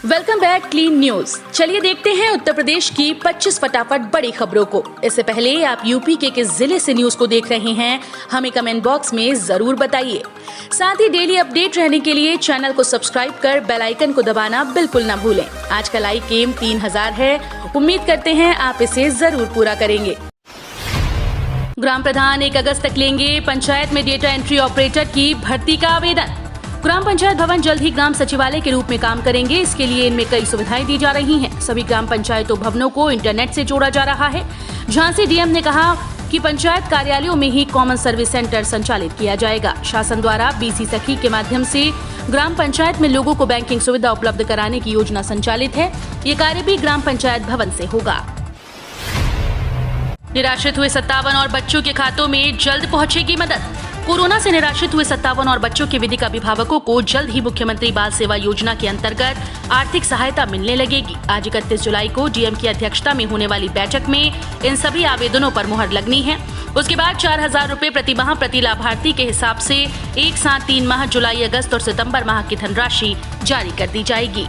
Welcome back clean news. चलिए देखते हैं उत्तर प्रदेश की 25 फटाफट बड़ी खबरों को। इससे पहले आप यूपी के किस जिले से न्यूज को देख रहे हैं, हमें कमेंट बॉक्स में जरूर बताइए। साथ ही डेली अपडेट रहने के लिए चैनल को सब्सक्राइब कर बेल आइकन को दबाना बिल्कुल न भूलें। आज का लाइक एम 3000 है, उम्मीद करते हैं आप इसे जरूर पूरा करेंगे। ग्राम प्रधान 1 अगस्त तक लेंगे पंचायत में डेटा एंट्री ऑपरेटर की भर्ती का आवेदन। ग्राम पंचायत भवन जल्द ही ग्राम सचिवालय के रूप में काम करेंगे। इसके लिए इनमें कई सुविधाएं दी जा रही हैं। सभी ग्राम पंचायतों भवनों को इंटरनेट से जोड़ा जा रहा है। झांसी डीएम ने कहा कि पंचायत कार्यालयों में ही कॉमन सर्विस सेंटर संचालित किया जाएगा। शासन द्वारा बीसी सखी के माध्यम से ग्राम पंचायत में लोगों को बैंकिंग सुविधा उपलब्ध कराने की योजना संचालित है। ये कार्य भी ग्राम पंचायत भवन से होगा। निराश्रित हुए 57 और बच्चों के खातों में जल्द पहुंचेगी मदद। कोरोना से निराश्रित हुए 57 और बच्चों के विधिक अभिभावकों को जल्द ही मुख्यमंत्री बाल सेवा योजना के अंतर्गत आर्थिक सहायता मिलने लगेगी। आज 31 जुलाई को डीएम की अध्यक्षता में होने वाली बैठक में इन सभी आवेदनों पर मुहर लगनी है। उसके बाद 4000 रुपए प्रति माह प्रति लाभार्थी के हिसाब से एक साथ 3 माह जुलाई, अगस्त और सितम्बर माह की धनराशि जारी कर दी जाएगी।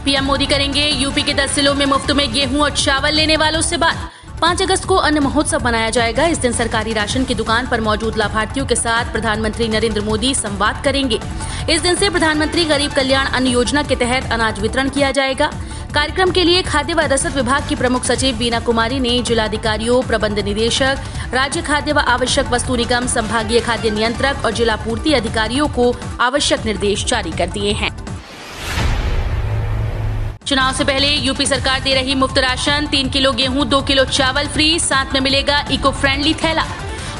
पीएम मोदी करेंगे यूपी के 10 जिलों में मुफ्त में गेहूं और चावल लेने वालों से बात। 5 अगस्त को अन्न महोत्सव मनाया जाएगा। इस दिन सरकारी राशन की दुकान पर मौजूद लाभार्थियों के साथ प्रधानमंत्री नरेंद्र मोदी संवाद करेंगे। इस दिन से प्रधानमंत्री गरीब कल्याण अन्न योजना के तहत अनाज वितरण किया जाएगा। कार्यक्रम के लिए खाद्य व रसद विभाग की प्रमुख सचिव बीना कुमारी ने जिलाधिकारियों, प्रबंध निदेशक, राज्य खाद्य व आवश्यक वस्तु निगम, संभागीय खाद्य नियंत्रक और जिला पूर्ति अधिकारियों को आवश्यक निर्देश जारी कर दिए हैं। चुनाव से पहले यूपी सरकार दे रही मुफ्त राशन, 3 किलो गेहूं, 2 किलो चावल फ्री, साथ में मिलेगा इको फ्रेंडली थैला।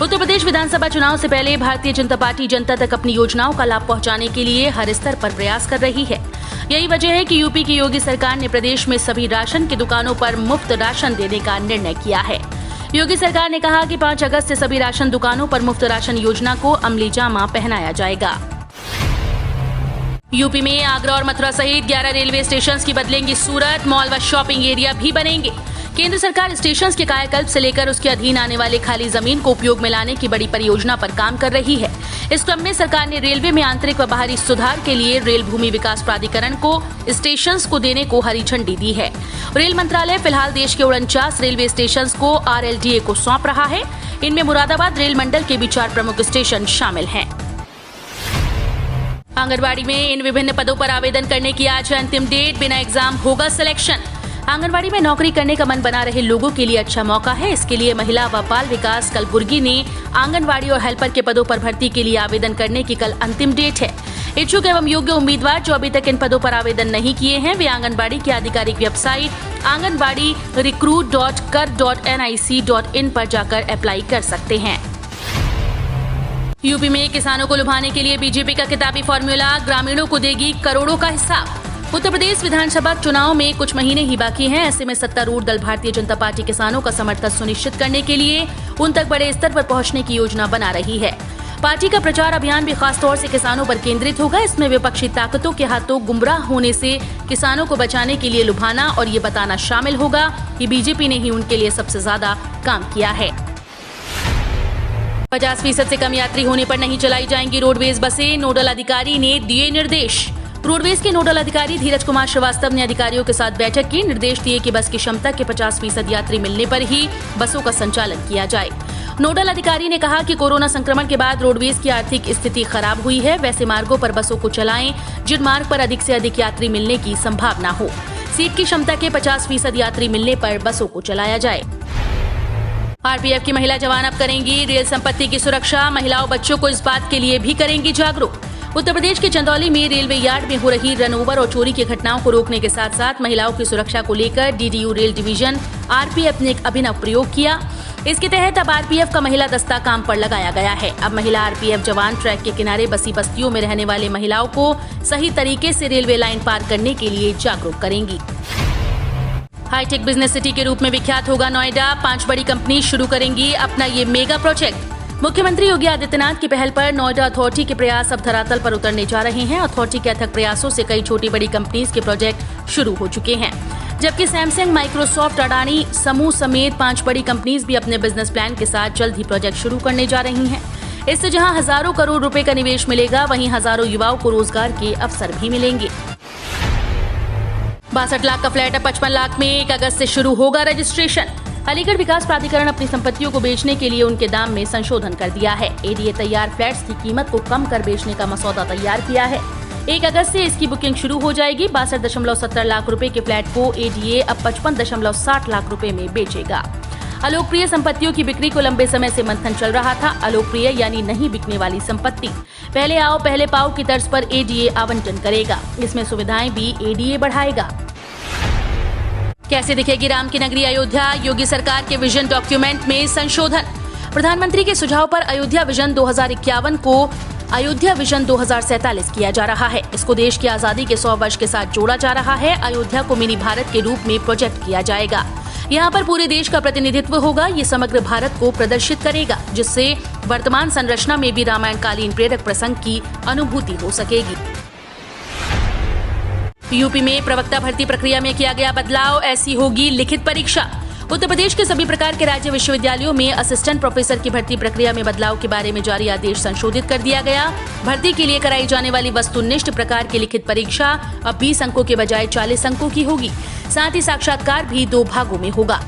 उत्तर प्रदेश विधानसभा चुनाव से पहले भारतीय जनता पार्टी जनता तक अपनी योजनाओं का लाभ पहुंचाने के लिए हर स्तर पर प्रयास कर रही है। यही वजह है कि यूपी की योगी सरकार ने प्रदेश में सभी राशन की दुकानों पर मुफ्त राशन देने का निर्णय किया है। योगी सरकार ने कहा कि 5 अगस्त से सभी राशन दुकानों पर मुफ्त राशन योजना को अमली जामा पहनाया जाएगा। यूपी में आगरा और मथुरा सहित 11 रेलवे स्टेशन की बदलेंगी सूरत। मॉल व शॉपिंग एरिया भी बनेंगे। केंद्र सरकार स्टेशन के कायाकल्प से लेकर उसके अधीन आने वाले खाली जमीन को उपयोग में लाने की बड़ी परियोजना पर काम कर रही है। इस क्रम में सरकार ने रेलवे में आंतरिक व बाहरी सुधार के लिए रेल भूमि विकास प्राधिकरण को स्टेशन को देने को हरी झंडी दी है। रेल मंत्रालय फिलहाल देश के 49 रेलवे स्टेशन को RLDA को सौंप रहा है। इनमें मुरादाबाद रेल मंडल के भी 4 प्रमुख स्टेशन शामिल हैं। आंगनबाड़ी में इन विभिन्न पदों पर आवेदन करने की आज है अंतिम डेट। बिना एग्जाम होगा सिलेक्शन। आंगनबाड़ी में नौकरी करने का मन बना रहे लोगों के लिए अच्छा मौका है। इसके लिए महिला व बाल विकास कलबुर्गी ने आंगनबाड़ी और हेल्पर के पदों पर भर्ती के लिए आवेदन करने की कल अंतिम डेट है। इच्छुक एवं योग्य उम्मीदवार जो अभी तक इन पदों पर आवेदन नहीं किए हैं, वे आंगनबाड़ी की आधिकारिक वेबसाइट आंगनबाड़ी recruit.kar.nic.in पर जाकर अप्लाई कर सकते हैं। यूपी में किसानों को लुभाने के लिए बीजेपी का किताबी फॉर्मूला, ग्रामीणों को देगी करोड़ों का हिसाब। उत्तर प्रदेश विधानसभा चुनाव में कुछ महीने ही बाकी हैं। ऐसे में सत्तारूढ़ दल भारतीय जनता पार्टी किसानों का समर्थन सुनिश्चित करने के लिए उन तक बड़े स्तर पर पहुंचने की योजना बना रही है। पार्टी का प्रचार अभियान भी खास तौर से किसानों पर केंद्रित होगा। इसमें विपक्षी ताकतों के हाथों गुमराह होने से किसानों को बचाने के लिए लुभाना और ये बताना शामिल होगा कि बीजेपी ने ही उनके लिए सबसे ज्यादा काम किया है। 50% से कम यात्री होने पर नहीं चलाई जाएंगी रोडवेज बसें, नोडल अधिकारी ने दिए निर्देश। रोडवेज के नोडल अधिकारी धीरज कुमार श्रीवास्तव ने अधिकारियों के साथ बैठक की। निर्देश दिए कि बस की क्षमता के 50% यात्री मिलने पर ही बसों का संचालन किया जाए। नोडल अधिकारी ने कहा कि कोरोना संक्रमण के बाद रोडवेज की आर्थिक स्थिति खराब हुई है। वैसे मार्गों पर बसों को चलाएं जिन मार्ग पर अधिक से अधिक यात्री मिलने की संभावना हो। सीट की क्षमता के 50% यात्री मिलने पर बसों को चलाया जाए। आरपीएफ की महिला जवान अब करेंगी रेल संपत्ति की सुरक्षा। महिलाओं बच्चों को इस बात के लिए भी करेंगी जागरूक। उत्तर प्रदेश के चंदौली में रेलवे यार्ड में हो रही रन ओवर और चोरी की घटनाओं को रोकने के साथ साथ महिलाओं की सुरक्षा को लेकर डीडीयू रेल डिवीजन आरपीएफ ने एक अभिनव प्रयोग किया। इसके तहत अब आरपीएफ का महिला दस्ता काम पर लगाया गया है। अब महिला आरपीएफ जवान ट्रैक के किनारे बसी बस्तियों में रहने वाले महिलाओं को सही तरीके से रेलवे लाइन पार करने के लिए जागरूक करेंगी। हाईटेक बिजनेस सिटी के रूप में विख्यात होगा नोएडा। 5 बड़ी कंपनी शुरू करेंगी अपना ये मेगा प्रोजेक्ट। मुख्यमंत्री योगी आदित्यनाथ की पहल पर नोएडा अथॉरिटी के प्रयास अब धरातल पर उतरने जा रहे हैं। अथॉरिटी के अथक प्रयासों से कई छोटी बड़ी कंपनीज के प्रोजेक्ट शुरू हो चुके हैं, जबकि सैमसंग, माइक्रोसॉफ्ट, अडानी समूह समेत 5 बड़ी कंपनीज भी अपने बिजनेस प्लान के साथ जल्द ही प्रोजेक्ट शुरू करने जा रही हैं। इससे जहां हजारों करोड़ रुपए का निवेश मिलेगा, वहीं हजारों युवाओं को रोजगार के अवसर भी मिलेंगे। 62 लाख का फ्लैट अब 55 लाख में 1 अगस्त से शुरू होगा रजिस्ट्रेशन। अलीगढ़ विकास प्राधिकरण अपनी संपत्तियों को बेचने के लिए उनके दाम में संशोधन कर दिया है। एडीए तैयार फ्लैट्स की कीमत को कम कर बेचने का मसौदा तैयार किया है। 1 अगस्त से इसकी बुकिंग शुरू हो जाएगी। 62.70 लाख रुपए के फ्लैट को एडीए अब 55.60 लाख रुपए में बेचेगा। अलोकप्रिय संपत्तियों की बिक्री को लंबे समय से मंथन चल रहा था। अलोकप्रिय यानी नहीं बिकने वाली संपत्ति पहले आओ पहले पाओ की तर्ज पर एडीए आवंटन करेगा। इसमें सुविधाएं भी एडीए बढ़ाएगा। कैसे दिखेगी राम की नगरी अयोध्या? योगी सरकार के विजन डॉक्यूमेंट में संशोधन। प्रधानमंत्री के सुझाव पर अयोध्या विजन 2051 को अयोध्या विजन 2047 किया जा रहा है। इसको देश की आजादी के 100 वर्ष के साथ जोड़ा जा रहा है। अयोध्या को मिनी भारत के रूप में प्रोजेक्ट किया जाएगा। यहाँ पर पूरे देश का प्रतिनिधित्व होगा। ये समग्र भारत को प्रदर्शित करेगा, जिससे वर्तमान संरचना में भी रामायणकालीन प्रेरक प्रसंग की अनुभूति हो सकेगी। यूपी में प्रवक्ता भर्ती प्रक्रिया में किया गया बदलाव, ऐसी होगी लिखित परीक्षा। उत्तर प्रदेश के सभी प्रकार के राज्य विश्वविद्यालयों में असिस्टेंट प्रोफेसर की भर्ती प्रक्रिया में बदलाव के बारे में जारी आदेश संशोधित कर दिया गया। भर्ती के लिए कराई जाने वाली वस्तुनिष्ठ प्रकार की लिखित परीक्षा अब 20 अंकों के बजाय 40 अंकों की होगी। साथ ही साक्षात्कार भी 2 भागों में होगा।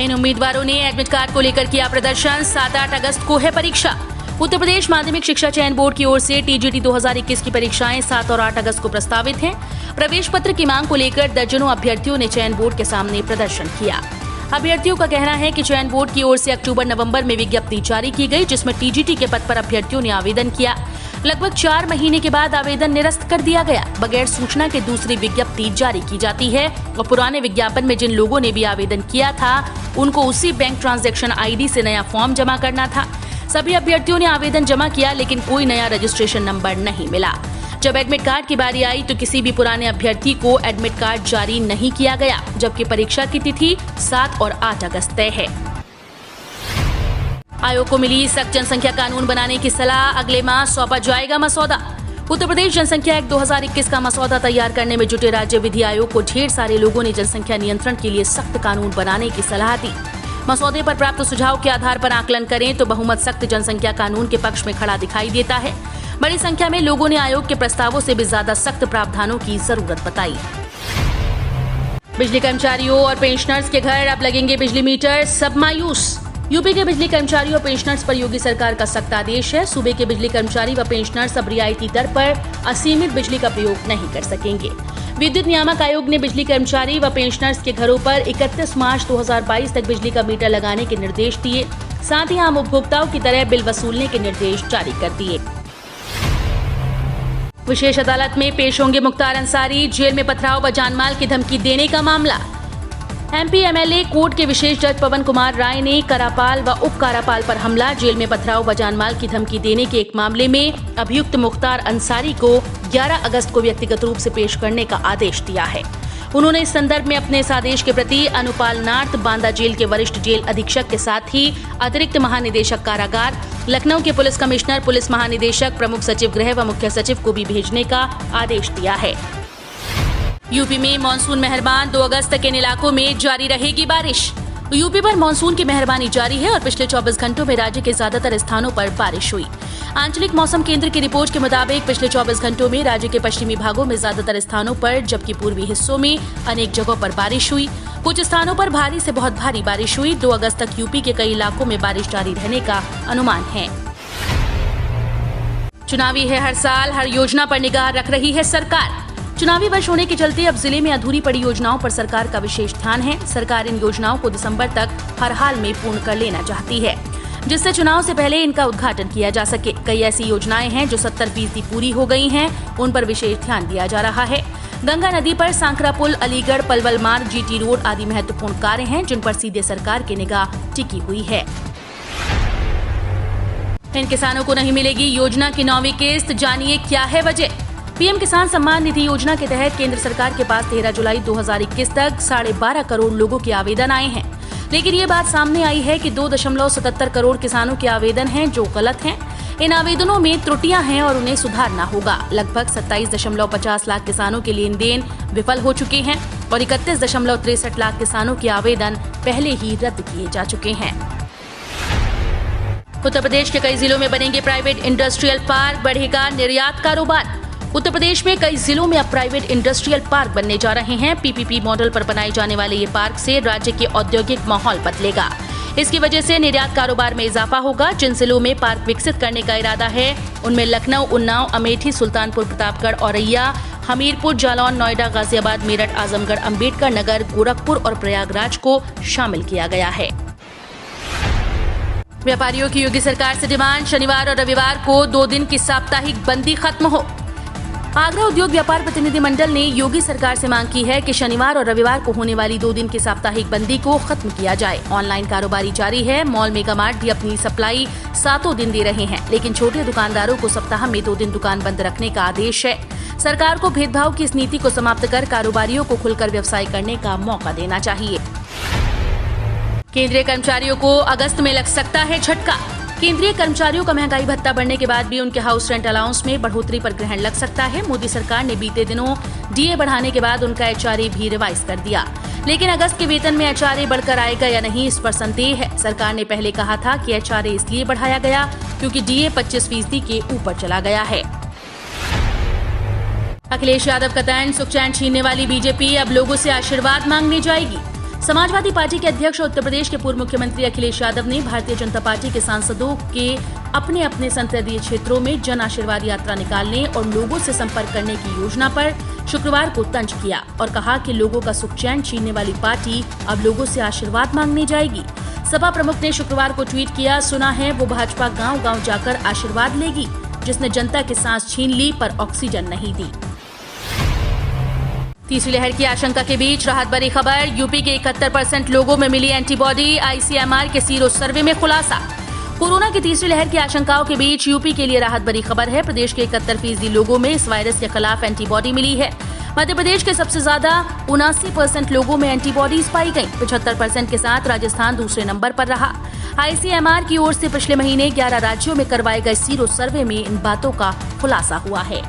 इन उम्मीदवारों ने एडमिट कार्ड को लेकर किया प्रदर्शन। 7-8 अगस्त को है परीक्षा। उत्तर प्रदेश माध्यमिक शिक्षा चयन बोर्ड की ओर से टीजीटी 2021 की परीक्षाएं 7 और 8 अगस्त को प्रस्तावित हैं। प्रवेश पत्र की मांग को लेकर दर्जनों अभ्यर्थियों ने चयन बोर्ड के सामने प्रदर्शन किया। अभ्यर्थियों का कहना है कि चयन बोर्ड की ओर से अक्टूबर-नवंबर में विज्ञप्ति जारी की गई, जिसमें टीजीटी के पद पर अभ्यर्थियों ने आवेदन किया। लगभग 4 महीने के बाद आवेदन निरस्त कर दिया गया। बगैर सूचना के दूसरी विज्ञप्ति जारी की जाती है और पुराने विज्ञापन में जिन लोगों ने भी आवेदन किया था उनको उसी बैंक ट्रांजैक्शन आईडी से नया फॉर्म जमा करना था। सभी अभ्यर्थियों ने आवेदन जमा किया, लेकिन कोई नया रजिस्ट्रेशन नंबर नहीं मिला। जब एडमिट कार्ड की बारी आई तो किसी भी पुराने अभ्यर्थी को एडमिट कार्ड जारी नहीं किया गया, जबकि परीक्षा की तिथि 7 और 8 अगस्त तय है। आयोग को मिली सख्त जनसंख्या कानून बनाने की सलाह, अगले माह सौंपा जाएगा मसौदा। उत्तर प्रदेश जनसंख्या एक्ट 2021 का मसौदा तैयार करने में जुटे राज्य विधि आयोग को ढेर सारे लोगों ने जनसंख्या नियंत्रण के लिए सख्त कानून बनाने की सलाह दी। मसौदे पर प्राप्त सुझाव के आधार पर आकलन करें तो बहुमत सख्त जनसंख्या कानून के पक्ष में खड़ा दिखाई देता है। बड़ी संख्या में लोगों ने आयोग के प्रस्तावों से भी ज्यादा सख्त प्रावधानों की जरूरत बताई। बिजली कर्मचारियों और पेंशनर्स के घर अब लगेंगे बिजली मीटर, सब मायूस। यूपी के बिजली कर्मचारियों और पेंशनर्स पर योगी सरकार का सख्त आदेश है। सूबे के बिजली कर्मचारी व पेंशनर्स अब रियायती दर पर असीमित बिजली का प्रयोग नहीं कर सकेंगे। विद्युत नियामक आयोग ने बिजली कर्मचारी व पेंशनर्स के घरों पर 31 मार्च 2022 तक बिजली का मीटर लगाने के निर्देश दिए। साथ ही आम उपभोक्ताओं की तरह बिल वसूलने के निर्देश जारी कर दिए। विशेष अदालत में पेश होंगे मुख्तार अंसारी, जेल में पथराव व जानमाल की धमकी देने का मामला। एमपी एमएलए कोर्ट के विशेष जज पवन कुमार राय ने करापाल व उप करापाल पर हमला, जेल में पथराव व जानमाल की धमकी देने के एक मामले में अभियुक्त मुख्तार अंसारी को 11 अगस्त को व्यक्तिगत रूप से पेश करने का आदेश दिया है। उन्होंने इस संदर्भ में अपने इस आदेश के प्रति अनुपाल नार्थ, बांदा जेल के वरिष्ठ जेल अधीक्षक के साथ ही अतिरिक्त महानिदेशक कारागार, लखनऊ के पुलिस कमिश्नर, पुलिस महानिदेशक, प्रमुख सचिव गृह व मुख्य सचिव को भी भेजने का आदेश दिया है। यूपी में मानसून मेहरबान, 2 अगस्त तक इन इलाकों में जारी रहेगी बारिश। यूपी पर मानसून की मेहरबानी जारी है और पिछले 24 घंटों में राज्य के ज्यादातर स्थानों पर बारिश हुई। आंचलिक मौसम केंद्र की रिपोर्ट के मुताबिक पिछले 24 घंटों में राज्य के पश्चिमी भागों में ज्यादातर स्थानों पर, जबकि पूर्वी हिस्सों में अनेक जगहों पर बारिश हुई। कुछ स्थानों पर भारी से बहुत भारी बारिश हुई। 2 अगस्त तक यूपी के कई इलाकों में बारिश जारी रहने का अनुमान है। चुनावी है हर साल, हर योजना पर निगाह रख रही है सरकार। चुनावी वर्ष होने के चलते अब जिले में अधूरी पड़ी योजनाओं पर सरकार का विशेष ध्यान है। सरकार इन योजनाओं को दिसंबर तक हर हाल में पूर्ण कर लेना चाहती है, जिससे चुनाव से पहले इनका उद्घाटन किया जा सके। कई ऐसी योजनाएं हैं जो 70% पूरी हो गई हैं, उन पर विशेष ध्यान दिया जा रहा है। गंगा नदी पर सांकरा पुल, अलीगढ़ पलवल मार्ग, जीटी रोड आदि महत्वपूर्ण कार्य हैं जिन पर सीधे सरकार की निगाह टिकी हुई है। इन किसानों को नहीं मिलेगी योजना की 9वीं किस्त, जानिए क्या है वजह। पीएम किसान सम्मान निधि योजना के तहत केंद्र सरकार के पास 13 जुलाई 2021 तक 12.5 करोड़ लोगों के आवेदन आए हैं, लेकिन ये बात सामने आई है कि 2.77 करोड़ किसानों के आवेदन हैं जो गलत हैं। इन आवेदनों में त्रुटियां हैं और उन्हें सुधारना होगा। लगभग 27.50 लाख किसानों के लेन देन विफल हो चुके हैं और 31.63 लाख किसानों के आवेदन पहले ही रद्द किए जा चुके हैं। उत्तर प्रदेश के कई जिलों में बनेंगे प्राइवेट इंडस्ट्रियल पार्क, बढ़ेगा निर्यात कारोबार। उत्तर प्रदेश में कई जिलों में अब प्राइवेट इंडस्ट्रियल पार्क बनने जा रहे हैं। पीपीपी मॉडल पर बनाए जाने वाले ये पार्क से राज्य के औद्योगिक माहौल बदलेगा। इसकी वजह से निर्यात कारोबार में इजाफा होगा। जिन जिलों में पार्क विकसित करने का इरादा है उनमें लखनऊ, उन्नाव, अमेठी, सुल्तानपुर, प्रतापगढ़, औरैया, हमीरपुर, जालौन, नोएडा, गाजियाबाद, मेरठ, आजमगढ़, अंबेडकर नगर, गोरखपुर और प्रयागराज को शामिल किया गया है। व्यापारियों की योगी सरकार से डिमांड, शनिवार और रविवार को 2 दिन की साप्ताहिक बंदी खत्म हो। आगरा उद्योग व्यापार प्रतिनिधि मंडल ने योगी सरकार से मांग की है कि शनिवार और रविवार को होने वाली 2 दिन की साप्ताहिक बंदी को खत्म किया जाए। ऑनलाइन कारोबारी जारी है। मॉल, मेगा मार्ट भी अपनी सप्लाई 7 दिन दे रहे हैं, लेकिन छोटे दुकानदारों को सप्ताह में 2 दिन दुकान बंद रखने का आदेश है। सरकार को भेदभाव की इस नीति को समाप्त कर कारोबारियों को खुलकर व्यवसाय करने का मौका देना चाहिए। केंद्रीय कर्मचारियों को अगस्त में लग सकता है झटका। केंद्रीय कर्मचारियों का महंगाई भत्ता बढ़ने के बाद भी उनके हाउस रेंट अलाउंस में बढ़ोतरी पर ग्रहण लग सकता है। मोदी सरकार ने बीते दिनों डीए बढ़ाने के बाद उनका एचआरए भी रिवाइज कर दिया, लेकिन अगस्त के वेतन में एचआरए बढ़कर आएगा या नहीं, इस पर संदेह है। सरकार ने पहले कहा था कि एचआरए इसलिए बढ़ाया गया क्योंकि डीए 25% के ऊपर चला गया है। अखिलेश यादव का तन, सुख चैन छीनने वाली बीजेपी अब लोगों से आशीर्वाद मांगने जाएगी। समाजवादी पार्टी के अध्यक्ष और उत्तर प्रदेश के पूर्व मुख्यमंत्री अखिलेश यादव ने भारतीय जनता पार्टी के सांसदों के अपने अपने संसदीय क्षेत्रों में जन आशीर्वाद यात्रा निकालने और लोगों से संपर्क करने की योजना पर शुक्रवार को तंज किया और कहा कि लोगों का सुख चैन छीनने वाली पार्टी अब लोगों से आशीर्वाद मांगने जाएगी। सपा प्रमुख ने शुक्रवार को ट्वीट किया, सुना है वो भाजपा गांव-गांव जाकर आशीर्वाद लेगी, जिसने जनता की सांस छीन ली पर ऑक्सीजन नहीं दी। तीसरी लहर की आशंका के बीच राहत भरी खबर, यूपी के 71% लोगों में मिली एंटीबॉडी। आईसीएमआर के सीरो सर्वे में खुलासा। कोरोना की तीसरी लहर की आशंकाओं के बीच यूपी के लिए राहत भरी खबर है। प्रदेश के 71% लोगों में इस वायरस के खिलाफ एंटीबॉडी मिली है। मध्य प्रदेश के सबसे ज्यादा 79% लोगों में एंटीबॉडीज पाई गई। 75% के साथ राजस्थान दूसरे नंबर पर रहा। आईसीएमआर की ओर से पिछले महीने 11 राज्यों में करवाए गए सीरो सर्वे में इन बातों का खुलासा हुआ है।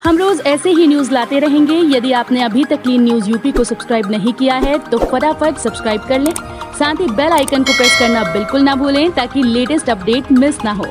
हम रोज ऐसे ही न्यूज लाते रहेंगे। यदि आपने अभी तक क्लीन न्यूज यूपी को सब्सक्राइब नहीं किया है तो फटाफट सब्सक्राइब कर लें। साथ ही बेल आइकन को प्रेस करना बिल्कुल ना भूलें ताकि लेटेस्ट अपडेट मिस ना हो।